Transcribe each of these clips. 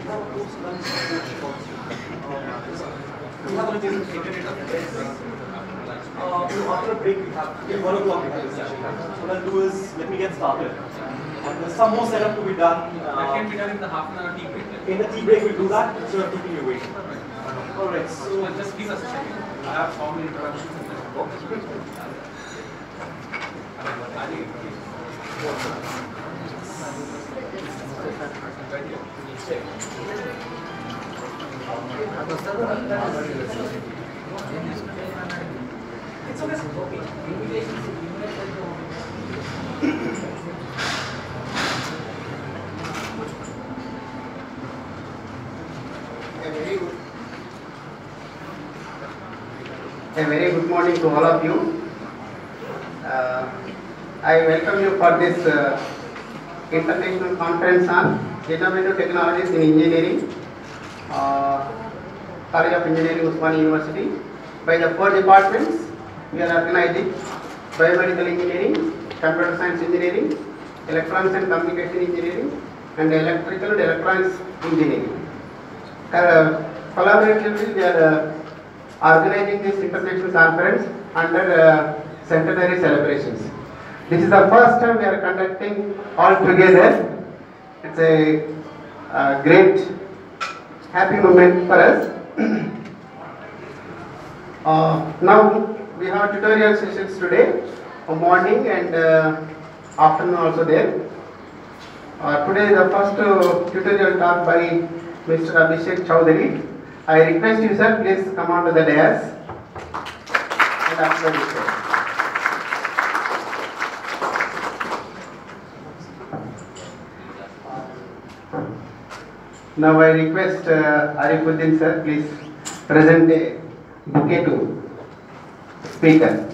have a post-lunch coach also. We have a little internet update. After a break, we have 1 o'clock we have this session. So what I'll do is, let me get started. And there's some more setup to be done. That can be done in the half-an-hour tea break. In the tea break, we'll do that instead of keeping you waiting. Alright, so just please a second. I have formal introductions in the book. It's okay. A very good morning to all of you. I welcome you for this international conference on innovative technologies in engineering, College of Engineering, Usmania University. By the 4 departments, we are organizing biomedical engineering, computer science engineering, electronics and communication engineering, and electrical and electronics engineering. Collaboratively, we are organizing this international conference under centenary celebrations. This is the first time we are conducting all together. It's a great, happy moment for us. Now we have tutorial sessions today, morning and afternoon also there. Today the first tutorial talk by Mr. Abhishek Chowdhury. I request you, sir, please come on to the dais and after this. Now I request Arifuddin, sir, please present a bouquet to speaker.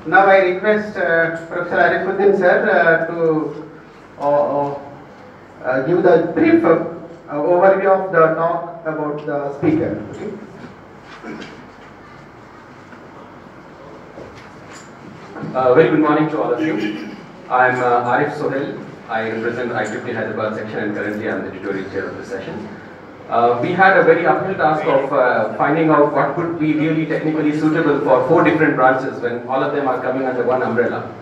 Now I request Professor Arifuddin sir to give the brief overview of the talk about the speaker. Very good morning to all of you. I am Arif Sohail. I represent IEEE Hyderabad section and currently I am the tutorial chair of the session. We had a very uphill task of finding out what could be really technically suitable for 4 different branches when all of them are coming under one umbrella.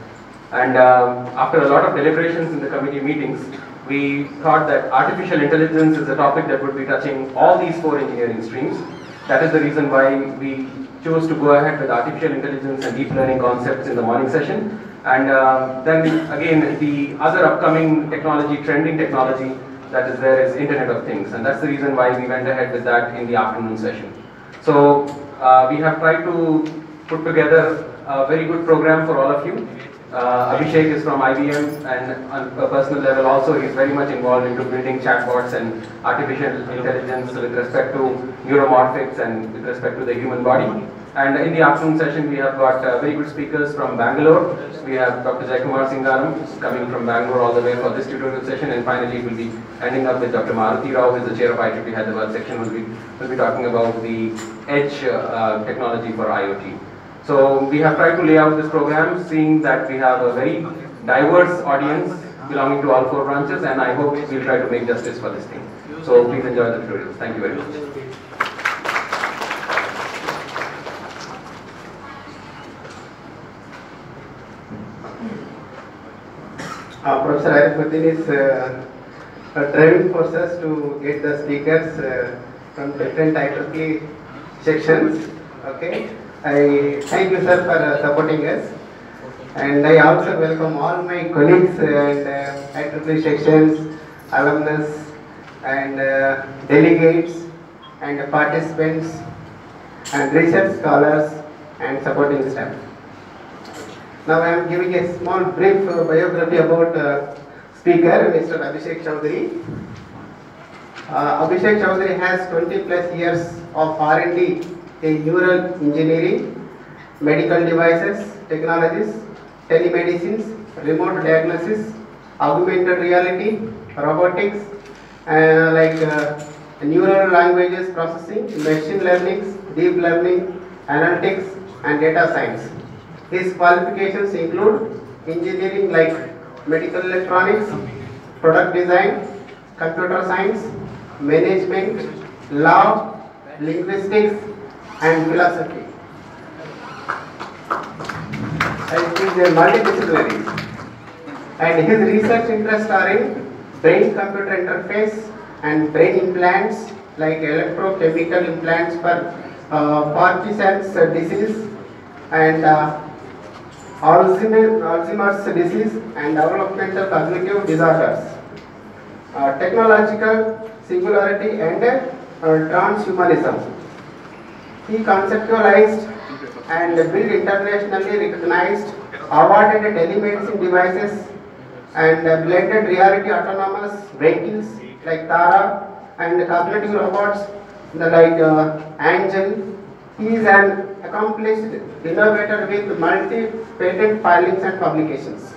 And after a lot of deliberations in the committee meetings, we thought that artificial intelligence is a topic that would be touching all these 4 engineering streams. That is the reason why we chose to go ahead with artificial intelligence and deep learning concepts in the morning session. And then again, the other upcoming technology, trending technology, that is there is Internet of Things, and that's the reason why we went ahead with that in the afternoon session. So we have tried to put together a very good program for all of you. Abhishek is from IBM, and on a personal level also he is very much involved into building chatbots and artificial intelligence with respect to neuromorphics and with respect to the human body. And in the afternoon session we have got very good speakers from Bangalore. We have Dr. Jaikumar Singaram coming from Bangalore all the way for this tutorial session, and finally we'll be ending up with Dr. Maruti Rao, who is the chair of IEEE Hyderabad section, will be talking about the edge technology for IoT. So we have tried to lay out this program, seeing that we have a very diverse audience belonging to all 4 branches, and I hope we'll try to make justice for this thing. So please enjoy the tutorials. Thank you very much. Professor Arifuddin is driving forces to get the speakers from different IEEE sections. Okay, I thank you, sir, for supporting us, and I also welcome all my colleagues and IEEE sections, alumnus, and delegates, and participants, and research scholars, and supporting staff. Now I am giving a small brief biography about speaker, Mr. Abhishek Chowdhury. Abhishek Chowdhury has 20+ years of R&D in neural engineering, medical devices, technologies, telemedicines, remote diagnosis, augmented reality, robotics, like neural languages processing, machine learning, deep learning, analytics, and data science. His qualifications include engineering like medical electronics, product design, computer science, management, law, linguistics, and philosophy. And he is a multidisciplinary. And his research interests are in brain-computer interface and brain implants like electrochemical implants for Parkinson's disease and Alzheimer's disease and developmental cognitive disorders, technological singularity and transhumanism. He conceptualized and built internationally recognized awarded telemedicine devices and blended reality autonomous vehicles like Tara and cognitive robots like Angel. He is an accomplished innovator with multi-patent filings and publications.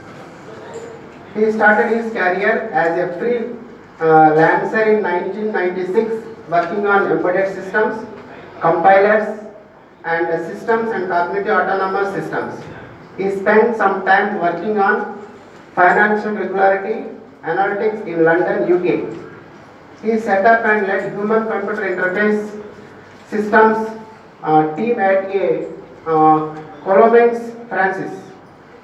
He started his career as a freelancer in 1996, working on embedded systems, compilers, and systems and cognitive autonomous systems. He spent some time working on financial regularity analytics in London, UK. He set up and led human-computer interface systems team at a Colombes, France.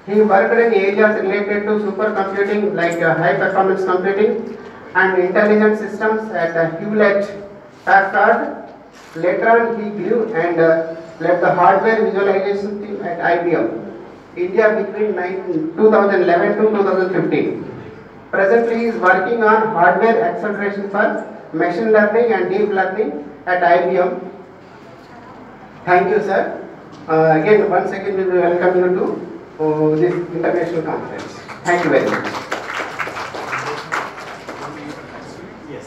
He worked in areas related to supercomputing like high-performance computing and intelligent systems at Hewlett-Packard. Later on, he grew and led the hardware visualization team at IBM, India between 2011 to 2015. Presently, he is working on hardware acceleration for machine learning and deep learning at IBM. Thank you, sir. Again, once again, we will welcome you to this international conference. Thank you very much. Yes.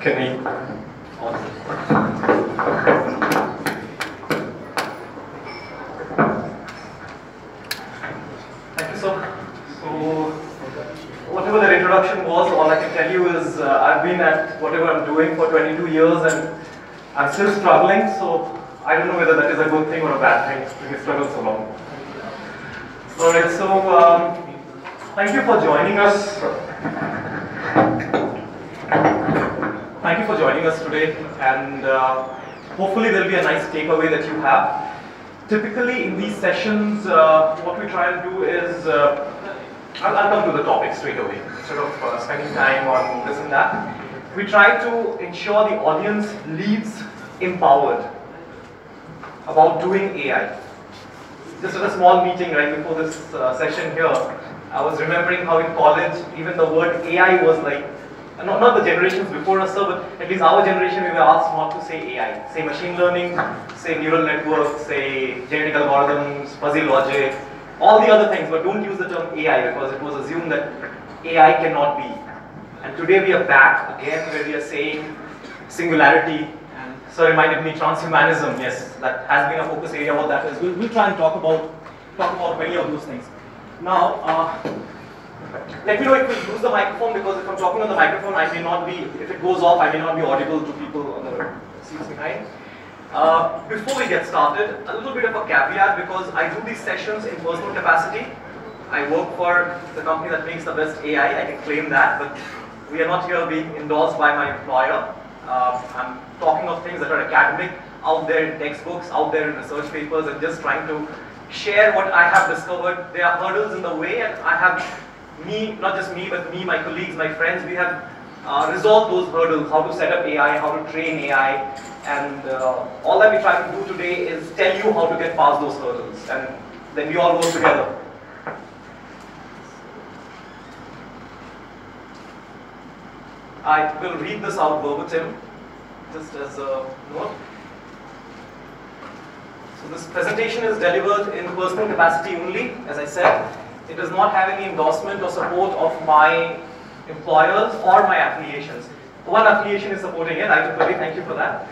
Can we? Thank you, sir. So, whatever that introduction was, all I can tell you is I've been at whatever I'm doing for 22 years and I'm still struggling, so I don't know whether that is a good thing or a bad thing to struggle so long. Alright, so thank you for joining us. Thank you for joining us today, and hopefully there will be a nice takeaway that you have. Typically in these sessions, what we try and do is, I'll come to the topic straight away, instead of spending time on this and that. We try to ensure the audience leaves empowered about doing AI. Just at a small meeting right before this session here, I was remembering how in college, even the word AI was like, not the generations before us, sir, but at least our generation, we were asked not to say AI. Say machine learning, say neural networks, say genetic algorithms, fuzzy logic, all the other things, but don't use the term AI because it was assumed that AI cannot be. And today we are back again where we are saying singularity, and so reminded me transhumanism, yes, that has been a focus area. What that is, we'll try and talk about many of those things. Now, let me know if we use the microphone, because if I'm talking on the microphone, I may not be, if it goes off, I may not be audible to people on the seats behind. Before we get started, a little bit of a caveat, because I do these sessions in personal capacity. I work for the company that makes the best AI, I can claim that, but we are not here being endorsed by my employer. I'm talking of things that are academic, out there in textbooks, out there in research papers, and just trying to share what I have discovered. There are hurdles in the way, and I have not just me, but me, my colleagues, my friends, we have resolved those hurdles, how to set up AI, how to train AI, and all that we try to do today is tell you how to get past those hurdles, and then we all work together. I will read this out verbatim, just as a note. So this presentation is delivered in personal capacity only, as I said. It does not have any endorsement or support of my employers or my affiliations. One affiliation is supporting it, IEEE, thank you for that.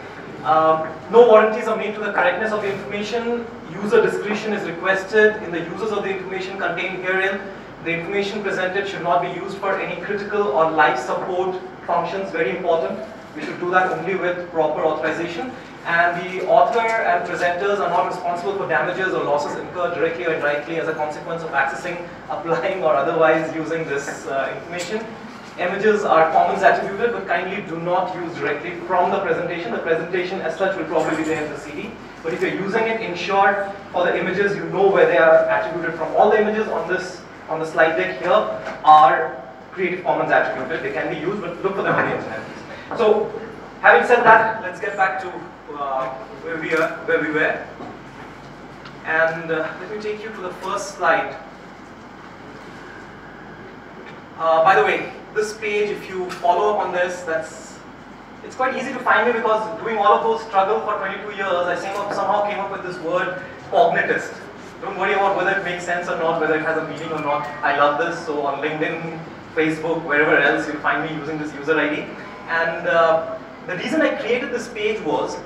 No warranties are made to the correctness of the information. User discretion is requested in the uses of the information contained herein. The information presented should not be used for any critical or life support functions, very important. We should do that only with proper authorization. And the author and presenters are not responsible for damages or losses incurred directly or indirectly as a consequence of accessing, applying, or otherwise using this information. Images are commons attributed, but kindly do not use directly from the presentation. The presentation as such will probably be there in the CD. But if you're using it, ensure for the images you know where they are attributed from. All the images on the slide deck here are Creative Commons attributed. They can be used, but look for them on the internet. So, having said that, let's get back to where we were. And let me take you to the first slide. By the way, this page, if you follow up on this, it's quite easy to find me because doing all of those struggle for 22 years, I somehow came up with this word cognitist. Don't worry about whether it makes sense or not, whether it has a meaning or not. I love this. So on LinkedIn, Facebook, wherever else, you'll find me using this user ID. And the reason I created this page was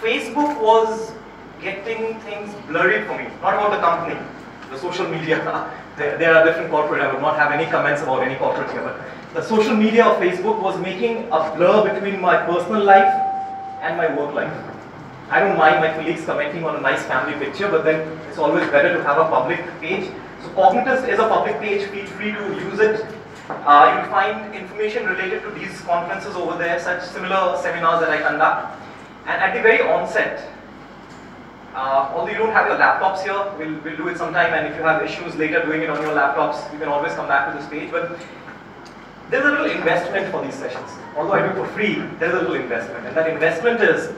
Facebook was getting things blurry for me. Not about the company, the social media. There are different corporate. I would not have any comments about any corporate here. But the social media of Facebook was making a blur between my personal life and my work life. I don't mind my colleagues commenting on a nice family picture, but then it's always better to have a public page. So Cognitist is a public page. Feel free to use it. You'll find information related to these conferences over there, such similar seminars that I conduct. And at the very onset, although you don't have your laptops here, we'll do it sometime, and if you have issues later doing it on your laptops, you can always come back to this page. But there's a little investment for these sessions. Although I do it for free, there's a little investment. And that investment is,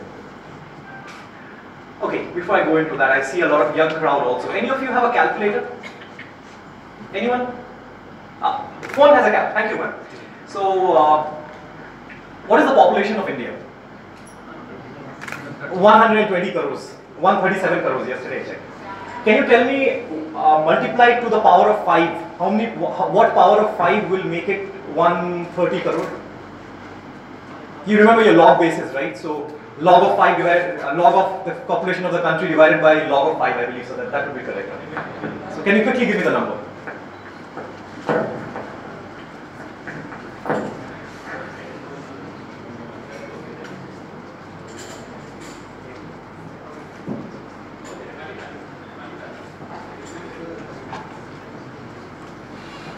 okay, before I go into that, I see a lot of young crowd also. Any of you have a calculator? Anyone? Phone has a calculator. Thank you, man. So, what is the population of India? 120 crores. 137 crores yesterday I checked. Can you tell me, multiplied to the power of 5, what power of 5 will make it 130 crore? You remember your log basis, right? So log of 5 divided, log of the population of the country divided by log of 5, I believe, so that would be correct. So can you quickly give me the number?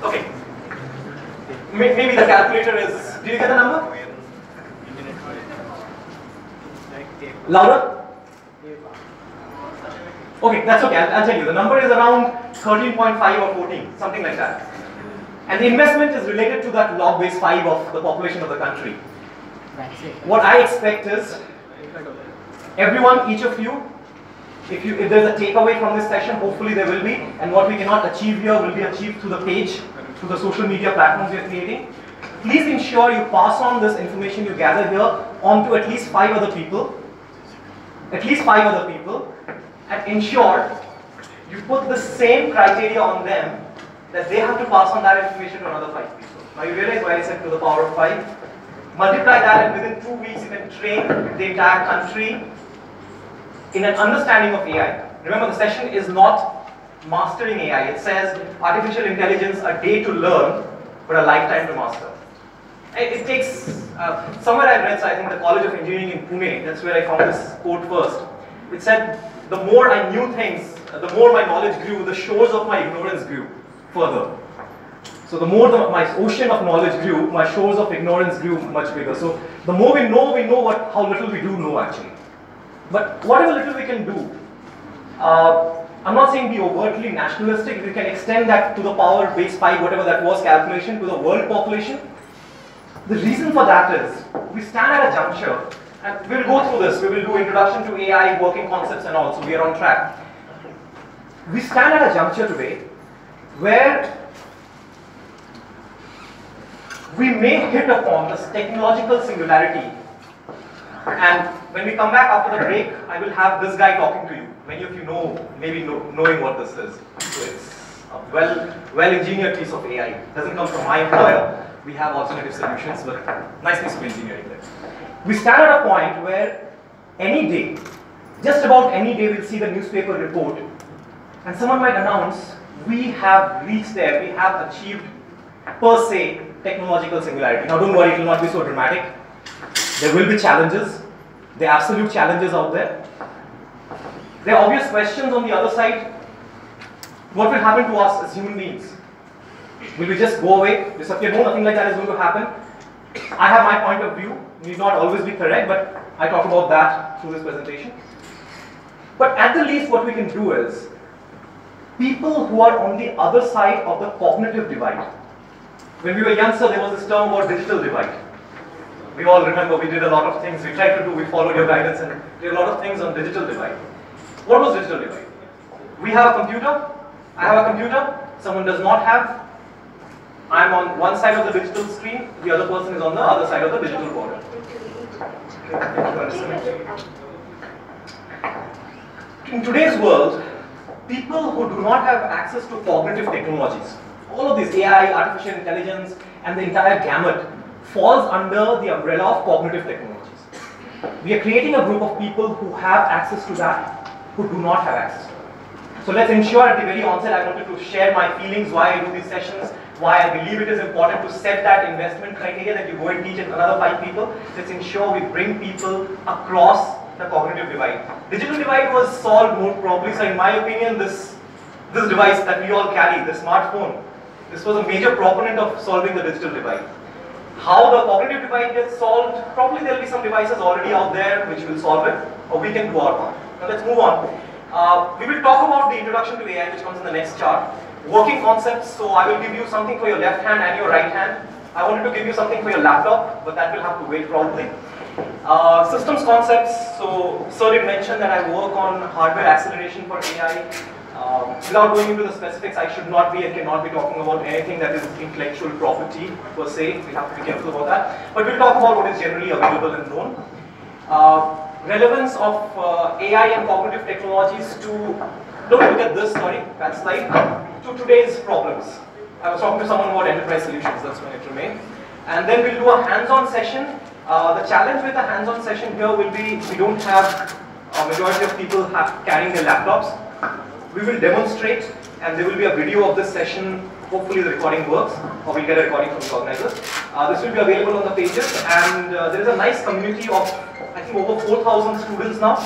Okay. Maybe the calculator is. Did you get the number? Louder? Okay, that's okay. I'll tell you. The number is around 13.5 or 14, something like that. And the investment is related to that log base 5 of the population of the country. What I expect is, everyone, each of you, if there's a takeaway from this session, hopefully there will be, and what we cannot achieve here will be achieved through the page, through the social media platforms we are creating. Please ensure you pass on this information you gather here on to at least 5 other people. At least 5 other people, and ensure you put the same criteria on them that they have to pass on that information to another 5 people. Now you realize why I said to the power of 5? Multiply that, and within 2 weeks you can train the entire country in an understanding of AI. Remember, the session is not mastering AI. It says artificial intelligence, a day to learn, but a lifetime to master. It takes, somewhere I read, so I think the College of Engineering in Pune, that's where I found this quote first. It said, the more I knew things, the more my knowledge grew, the shores of my ignorance grew further. So the more my ocean of knowledge grew, my shores of ignorance grew much bigger. So the more we know how little we do know actually. But whatever little we can do, I'm not saying be overtly nationalistic. If we can extend that to the power base 5, whatever that was, calculation to the world population. The reason for that is, we stand at a juncture, and we'll go through this. We will do introduction to AI, working concepts and all, so we are on track. We stand at a juncture today where we may hit upon this technological singularity. And when we come back after the break, I will have this guy talking to you. Many of you know, maybe knowing what this is. So it's a well-engineered piece of AI. It doesn't come from my employer. We have alternative solutions, but nice piece of engineering there. We stand at a point where any day, just about any day, we'll see the newspaper report, and someone might announce we have reached there, we have achieved per se technological singularity. Now don't worry, it will not be so dramatic. There will be challenges, there are absolute challenges out there. There are obvious questions on the other side. What will happen to us as human beings? Will we just go away, disappear? No, nothing like that is going to happen. I have my point of view, need not always be correct, but I talk about that through this presentation. But at the least what we can do is, people who are on the other side of the cognitive divide. When we were youngsters, there was this term about digital divide. We all remember we did a lot of things, we tried to do, we followed your guidance and did a lot of things on digital divide. What was digital divide? We have a computer, I have a computer, someone does not have. I'm on one side of the digital screen, the other person is on the other side of the digital border. In today's world, people who do not have access to cognitive technologies, all of this AI, artificial intelligence, and the entire gamut falls under the umbrella of cognitive technologies. We are creating a group of people who have access to that, who do not have access to it. So let's ensure at the very onset, I wanted to share my feelings, why I do these sessions, why I believe it is important to set that investment criteria that you go and teach another 5 people. Let's ensure we bring people across the cognitive divide. Digital divide was solved more probably, so in my opinion, this device that we all carry, the smartphone, this was a major proponent of solving the digital divide. How the cognitive divide gets solved, probably there will be some devices already out there which will solve it, or we can do our part. Now let's move on. We will talk about the introduction to AI, which comes in the next chart. Working concepts, so I will give you something for your left hand and your right hand. I wanted to give you something for your laptop, but that will have to wait probably. Systems concepts, so Sir did mention that I work on hardware acceleration for AI. Without going into the specifics, I should not be and cannot be talking about anything that is intellectual property per se. We have to be careful about that. But we'll talk about what is generally available and known. Relevance of AI and cognitive technologies to, don't look at this, sorry, that slide, to today's problems. I was talking to someone about enterprise solutions, that's when it remained. And then we'll do a hands-on session. The challenge with the hands-on session here will be, we don't have a majority of people carrying their laptops. We will demonstrate, and there will be a video of this session. Hopefully the recording works, or we'll get a recording from the organizers. This will be available on the pages, and there is a nice community of, I think, over 4,000 students now.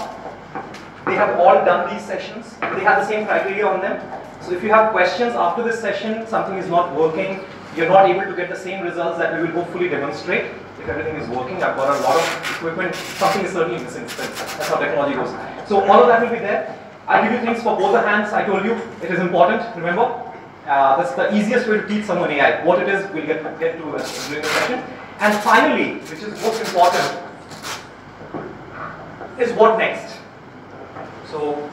They have all done these sessions. They have the same criteria on them. So if you have questions after this session, something is not working, you're not able to get the same results that we will hopefully demonstrate. If everything is working, I've got a lot of equipment, something is certainly missing. That's how technology goes. So all of that will be there. I'll give you things for both the hands. I told you, it is important, remember. That's the easiest way to teach someone AI. What it is, we'll get to during the session. And finally, which is most important, is what next. So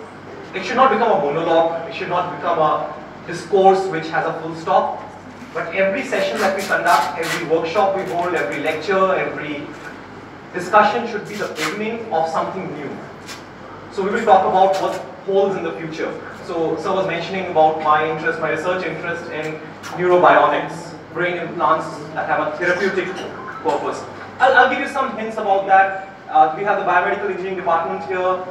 it should not become a monologue, it should not become a discourse which has a full stop. But every session that we conduct, every workshop we hold, every lecture, every discussion should be the beginning of something new. So we will talk about what holds in the future. So Sir was mentioning about my interest, my research interest in neurobionics, brain implants that have a therapeutic purpose. I'll give you some hints about that. We have the biomedical engineering department here.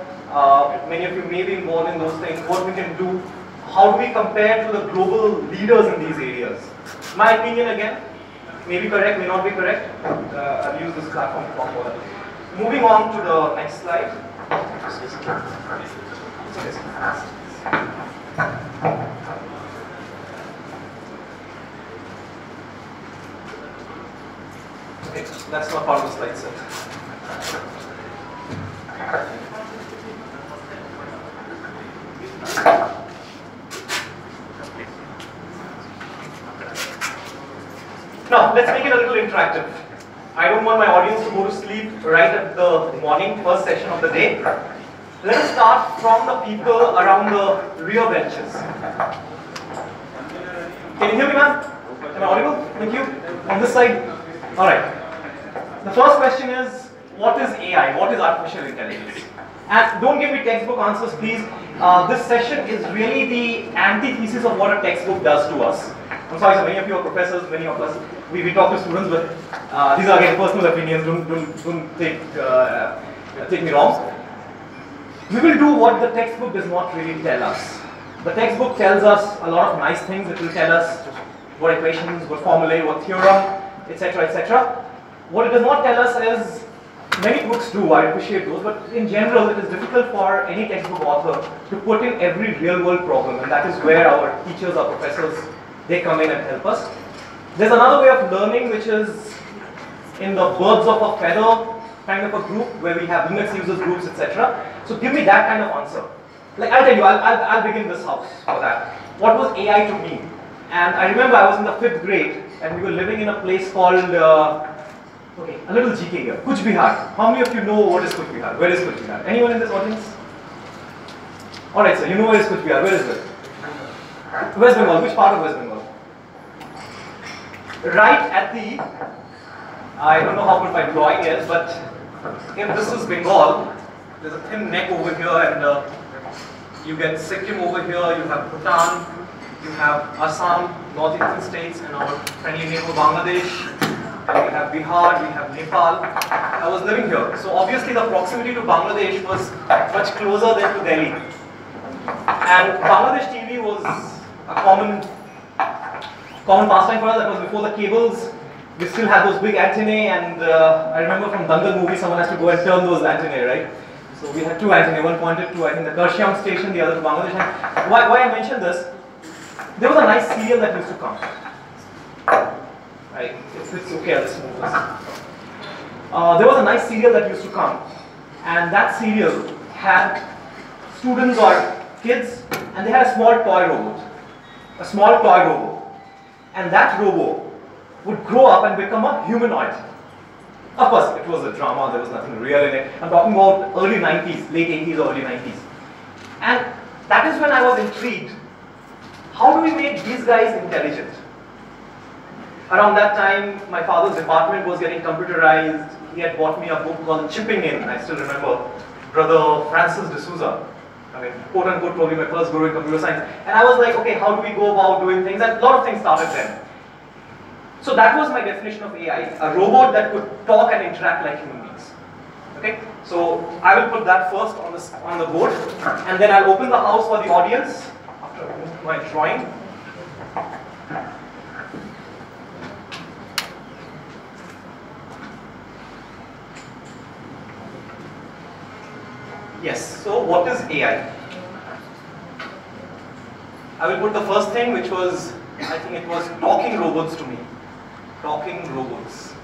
Many of you may be involved in those things. What we can do, how do we compare to the global leaders in these areas? My opinion again, may be correct, may not be correct. I'll use this platform to talk about it. Moving on to the next slide. Okay, that's not part of the slide set. Now, let's make it a little interactive. I don't want my audience to go to sleep right at the morning, first session of the day. Let us start from the people around the rear benches. Can you hear me, ma'am? Am I audible? Thank you. On this side? Alright. The first question is, what is AI? What is artificial intelligence? And don't give me textbook answers, please. This session is really the antithesis of what a textbook does to us. I'm sorry, so many of you are professors, many of us, we talk to students, but these are again personal opinions, don't take me wrong. We will do what the textbook does not really tell us. The textbook tells us a lot of nice things. It will tell us what equations, what formulae, what theorem, etc., etc. What it does not tell us is, many books do, I appreciate those, but in general it is difficult for any textbook author to put in every real world problem, and that is where our teachers, our professors, they come in and help us. There's another way of learning which is in the birds of a feather kind of a group where we have Linux users groups, etc. So give me that kind of answer. Like I'll tell you, I'll begin this house for that. What was AI to me? And I remember I was in the 5th grade and we were living in a place called, okay, a little GK here, Kuch Bihar. How many of you know what is Kuch Bihar? Where is Kuch Bihar? Anyone in this audience? Alright, sir, you know where is Kuch Bihar? Where is it? West Bengal. Which part of West Bengal? Right at the, I don't know how good my drawing is, but if this is Bengal, there's a thin neck over here, and you get Sikkim over here, you have Bhutan, you have Assam, northeastern states, and our friendly neighbor Bangladesh, and we have Bihar, we have Nepal. I was living here, so obviously the proximity to Bangladesh was much closer than to Delhi. And Bangladesh TV was a common pastime for us. That was before the cables. We still had those big antennae, and I remember from Dangal movie, someone has to go and turn those antennae, right? So we had 2 antennae, one pointed to, I think, the Karshiam station, the other to Bangladesh. And why I mentioned this, there was a nice serial that used to come. Right? If it's okay, I'll just move this. There was a nice serial that used to come, and that serial had students or kids, and they had a small toy robot. A small toy robot. And that robot would grow up and become a humanoid. Of course, it was a drama, there was nothing real in it. I'm talking about early 90s, late 80s or early 90s. And that is when I was intrigued. How do we make these guys intelligent? Around that time, my father's department was getting computerized. He had bought me a book called Chipping In. I still remember Brother Francis D'Souza. I mean, quote unquote, probably my first guru in computer science. And I was like, okay, how do we go about doing things? And a lot of things started then. So that was my definition of AI, a robot that could talk and interact like human beings. Okay, so I will put that first on the board, and then I'll open the house for the audience after I move my drawing. Yes, so what is AI? I will put the first thing, which was, I think it was talking robots to me. Talking robots.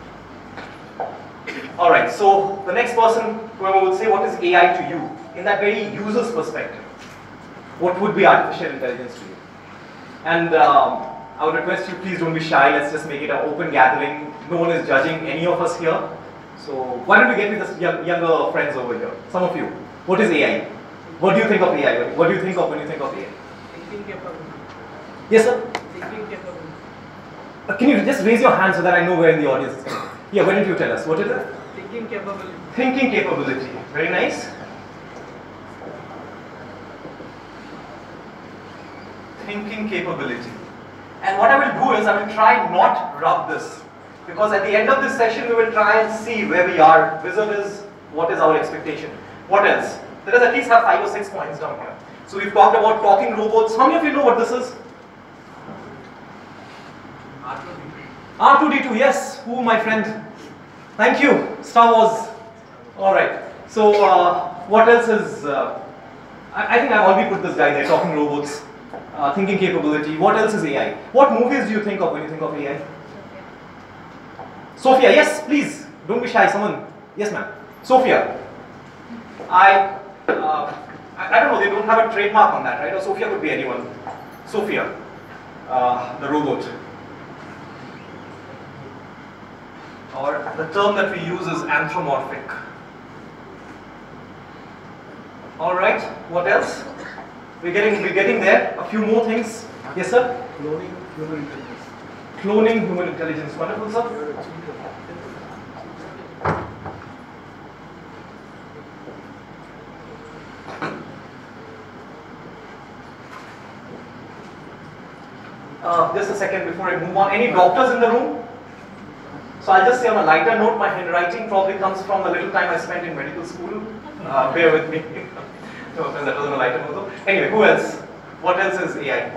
Alright, so the next person, whoever would say, what is AI to you? In that very user's perspective, what would be artificial intelligence to you? And I would request you, please don't be shy, let's just make it an open gathering. No one is judging any of us here. So why don't we get with the younger friends over here? Some of you. What is AI? What do you think of AI? What do you think of when you think of AI? Thinking capable. Yes, sir? Thinking capable. Can you just raise your hand so that I know where in the audience it's coming? Yeah, why don't you tell us? What is it? Thinking capability. Thinking capability. Very nice. Thinking capability. And what I will do is I will try not rub this. Because at the end of this session we will try and see where we are vis-a-vis what is our expectation. What else? Let us at least have 5 or 6 points down here. So we've talked about talking robots. How many of you know what this is? R2D2, yes. Who, my friend? Thank you. Star Wars. Alright. So, what else is... I think I've already put this guy there, talking robots, thinking capability. What else is AI? What movies do you think of when you think of AI? Sophia, yes, please. Don't be shy, someone. Yes, ma'am. Sophia. I don't know, they don't have a trademark on that, right? Or Sophia could be anyone. Sophia, the robot. Or the term that we use is anthropomorphic. Alright, what else? We're getting there. A few more things. Yes, sir? Cloning human intelligence. Cloning human intelligence. Wonderful, sir. Just a second before I move on. Any doctors in the room? So I'll just say on a lighter note, my handwriting probably comes from the little time I spent in medical school. Bear with me. No offense, that wasn't a lighter note though. Anyway, who else? What else is AI?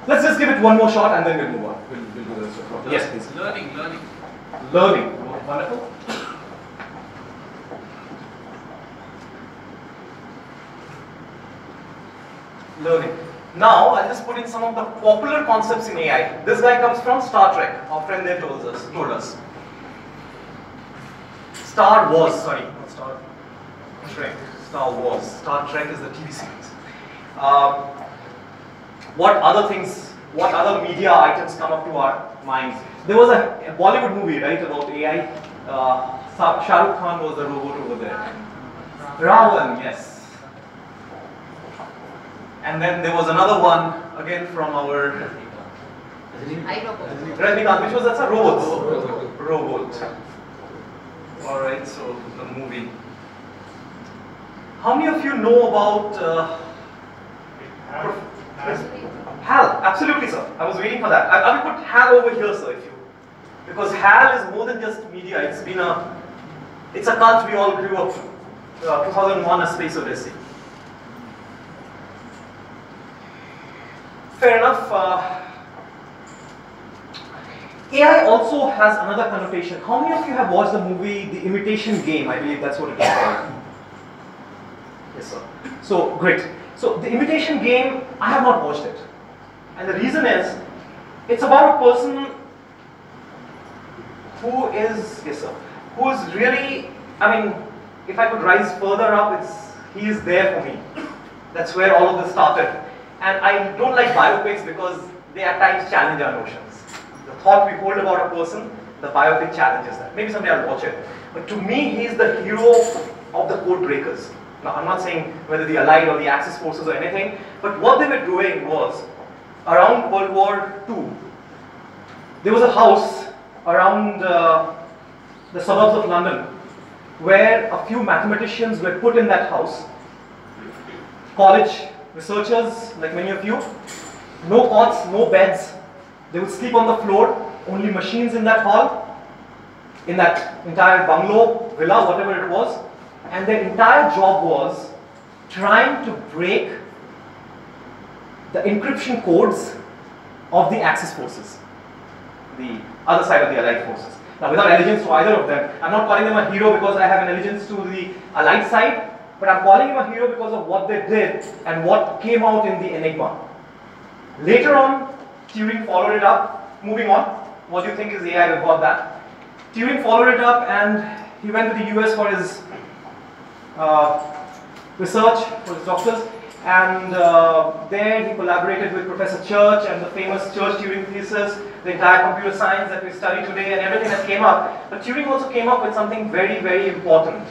Let's just give it one more shot and then we'll move on. We'll do the rest of it. Yes, please. Learning. Learning. Wonderful. Learning. Now, I'll just put in some of the popular concepts in AI. This guy comes from Star Trek. Our friend there told us. Star Wars, sorry, not Star Trek. Star Wars. Star Trek is the TV series. What other things, what other media items come up to our minds? There was a Bollywood movie, right, about AI. Shah Rukh Khan was the robot over there. Ravan, yes. And then there was another one, again from our Rajnikant, which was that's a robot. Robot. Alright, so the movie. How many of you know about HAL? Absolutely, sir. I was waiting for that. I will put HAL over here, sir, if you. Because HAL is more than just media. It's a cult we all grew up to. 2001: A Space Odyssey. Fair enough. AI also has another connotation. How many of you have watched the movie The Imitation Game? I believe that's what it is called. Yes, sir. So, great. So, The Imitation Game, I have not watched it. And the reason is, it's about a person who is, yes sir, who is really, if I could rise further up, he is there for me. That's where all of this started. And I don't like biopics because they at times challenge our notions. The thought we hold about a person, the biopic challenges that. Maybe someday I'll watch it. But to me, he's the hero of the code breakers. Now, I'm not saying whether the Allied or the Axis forces or anything, but what they were doing was, around World War II, there was a house around the suburbs of London where a few mathematicians were put in that house, college researchers like many of you, no cots, no beds, they would sleep on the floor, only machines in that hall, in that entire bungalow, villa, whatever it was, and their entire job was trying to break the encryption codes of the Axis forces, the other side of the Allied forces. Now, without allegiance to either of them, I'm not calling them a hero because I have an allegiance to the Allied side, but I'm calling him a hero because of what they did and what came out in the Enigma. Later on, Turing followed it up. Moving on, what do you think is AI? We've got that. Turing followed it up and he went to the US for his research, for his doctors, and there he collaborated with Professor Church and the famous Church-Turing thesis, the entire computer science that we study today and everything that came up. But Turing also came up with something very, very important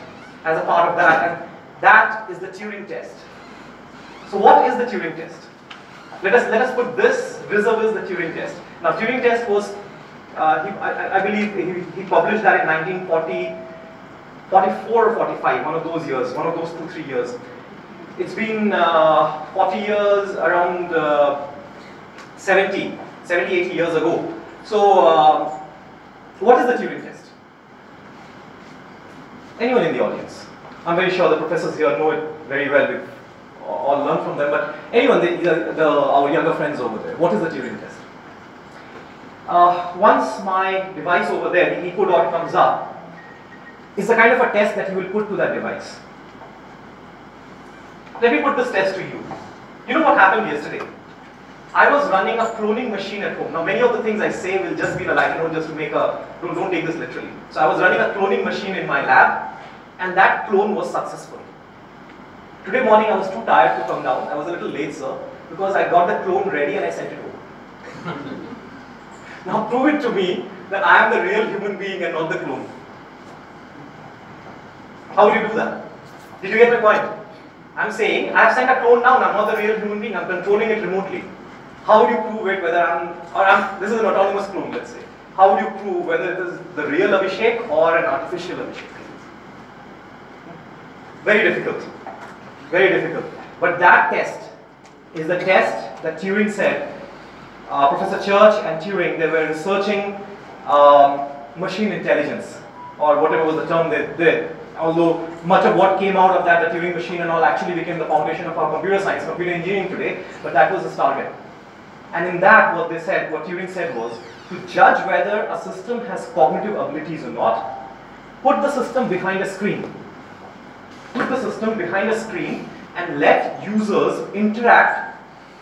as a part of that, and that is the Turing test. So what is the Turing test? Let us put this vis-a-vis the Turing test. Now, Turing test was, I believe he published that in 1944 or 45, one of those years, one of those 2-3 years. It's been 40 years, around 70, 80 years ago. So, what is the Turing test? Anyone in the audience? I'm very sure the professors here know it very well. We've all learned from them, but anyone, our younger friends over there, what is the Turing test? Once my device over there, the echo dot comes up, it's the kind of a test that you will put to that device. Let me put this test to you. You know what happened yesterday? I was running a cloning machine at home. Now, many of the things I say will just be like, just to make don't take this literally. So I was running a cloning machine in my lab, and that clone was successful. Today morning, I was too tired to come down. I was a little late, sir, because I got the clone ready and I sent it over. Now, prove it to me that I am the real human being and not the clone. How would you do that? Did you get my point? I'm saying, I have sent a clone down, I'm not the real human being, I'm controlling it remotely. How would you prove it whether this is an autonomous clone, let's say. How would you prove whether it is the real Abhishek or an artificial Abhishek? Very difficult. Very difficult. But that test is the test that Turing said, Professor Church and Turing, they were researching machine intelligence, or whatever was the term they did. Although much of what came out of that, the Turing machine and all, actually became the foundation of our computer science, computer engineering today, but that was his target. And in that, what Turing said was, to judge whether a system has cognitive abilities or not, put the system behind a screen. Put the system behind a screen and let users interact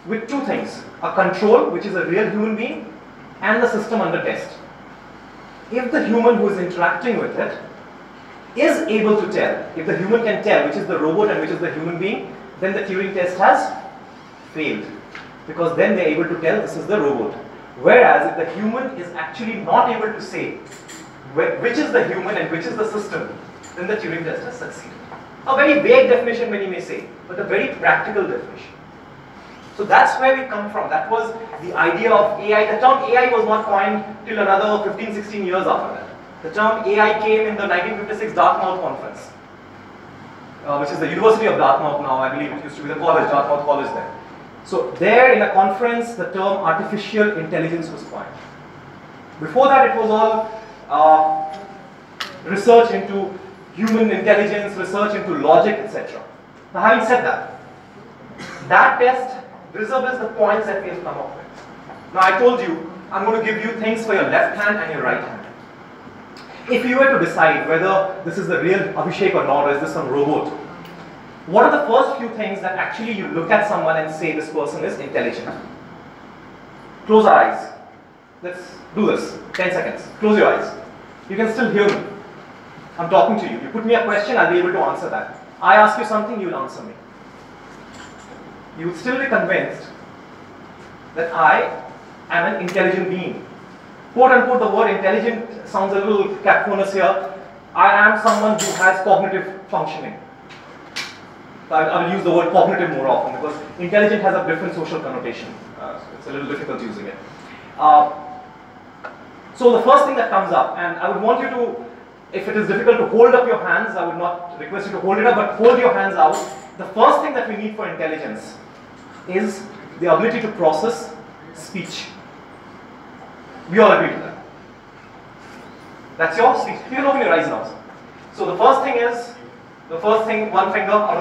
with two things, a control, which is a real human being, and the system under test. If the human who is interacting with it is able to tell, if the human can tell which is the robot and which is the human being, then the Turing test has failed. Because then they're able to tell this is the robot. Whereas if the human is actually not able to say which is the human and which is the system, then the Turing test has succeeded. A very vague definition many may say, but a very practical definition. So that's where we come from. That was the idea of AI. The term AI was not coined till another 15, 16 years after that. The term AI came in the 1956 Dartmouth conference, which is the University of Dartmouth now. I believe it used to be the college, Dartmouth College there. So there in a conference, the term artificial intelligence was coined. Before that, it was all research into human intelligence, research into logic, etc. Now, having said that, that test resembles the points that we have come up with. Now, I told you, I'm going to give you things for your left hand and your right hand. If you were to decide whether this is the real Abhishek or not, or is this some robot, what are the first few things that actually you look at someone and say this person is intelligent? Close our eyes. Let's do this. 10 seconds. Close your eyes. You can still hear me. I'm talking to you. You put me a question, I'll be able to answer that. I ask you something, you'll answer me. You would still be convinced that I am an intelligent being. Quote unquote, the word intelligent sounds a little cacophonous here. I am someone who has cognitive functioning. I will use the word cognitive more often because intelligent has a different social connotation. So it's a little difficult using it. So the first thing that comes up, and I would want you to, if it is difficult to hold up your hands, I would not request you to hold it up, but hold your hands out. The first thing that we need for intelligence is the ability to process speech. We all agree to that. That's your speech. You can open your eyes now. So the first thing is, one finger out of